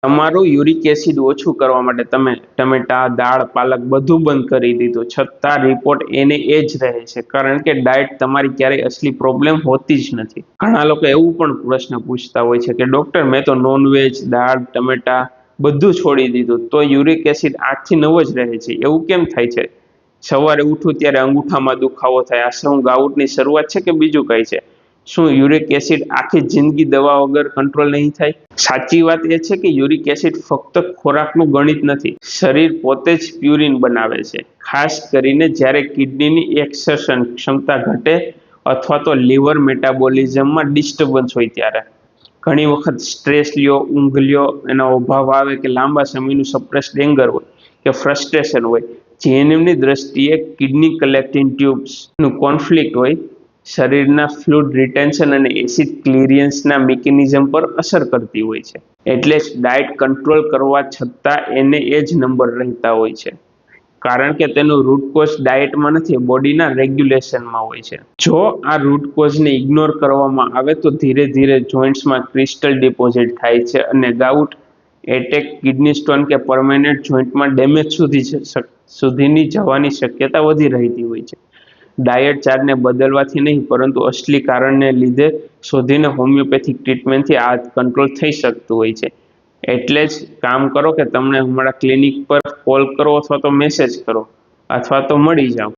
તમારું uric acid ઓછું કરવા માટે તમે ટમેટા, દાળ, પાલક બધું બંધ કરી દીધું, છતાં રિપોર્ટ એને એ જ રહે છે, કારણ કે ડાયટ તમારી ક્યારેય અસલી પ્રોબ્લેમ હોતી જ નથી. ઘણા લોકો એવું પણ પ્રશ્ન પૂછતા હોય છે કે ડોક્ટર, મેં તો નોનવેજ, દાળ, ટમેટા બધું છોડી દીધું, તો યુરિક એસિડ 8 થી 9 જ રહે છે, એવું કેમ થાય છે? સવારે ઉઠું ત્યારે અંગૂઠામાં દુખાવો થાય, આ શું ગાઉટની શરૂઆત છે કે બીજું કંઈ છે? શું યુરિક એસિડ આખી જિંદગી દવા વગર કંટ્રોલ નહીં થાય? સાચી વાત એ છે કે યુરિક એસિડ ફક્ત ખોરાકનું ગણિત નથી, શરીર પોતે જ પ્યુરિન બનાવે છે, ખાસ કરીને જ્યારે કિડનીની એક્સર્શન ક્ષમતા ઘટે અથવા તો લીવર મેટાબોલિઝમમાં ડિસ્ટર્બન્સ હોય ત્યારે. ઘણી વખત સ્ટ્રેસ લ્યો, ઊંઘ લ્યો, એનો અભાવ આવે કે લાંબા સમયનું સપ્રેસ્ડ એંગર હોય કે ફ્રસ્ટ્રેશન હોય, જીએનએમની દ્રષ્ટિએ કિડની કલેક્ટિંગ ટ્યુબ્સનું કોન્ફ્લિક્ટ હોય, શરીરના ફ્લુઇડ રિટેન્શન અને એસિડ ક્લિયરન્સના મિકેનિઝમ પર અસર કરતી હોય છે. એટલે જ ડાયટ કંટ્રોલ કરવા છતાં એને એ જ નંબર રહેતા હોય છે, કારણ કે તેનું રૂટ કોઝ ડાયટમાં નથી, બોડીના રેગ્યુલેશનમાં હોય છે. જો આ રૂટ કોઝને ઇગ્નોર કરવામાં આવે તો ધીરે ધીરે જોઇન્ટ્સમાં ક્રિસ્ટલ ડિપોઝિટ થાય છે અને ગાઉટ, એટેક, કિડની સ્ટોન કે પરમેનન્ટ જોઇન્ટમાં ડેમેજ સુધીની જવાની શક્યતા વધી રહેતી હોય છે. ડાયટ ચાર્ટને બદલવાથી નહીં, પરંતુ અસલી કારણને લીધે શોધીને હોમિયોપેથિક ટ્રીટમેન્ટથી આ કંટ્રોલ થઈ શકતું હોય છે. એટલે જ કામ કરો કે તમને અમારા ક્લિનિક પર કોલ કરો અથવા તો મેસેજ કરો અથવા તો મળી જાઓ.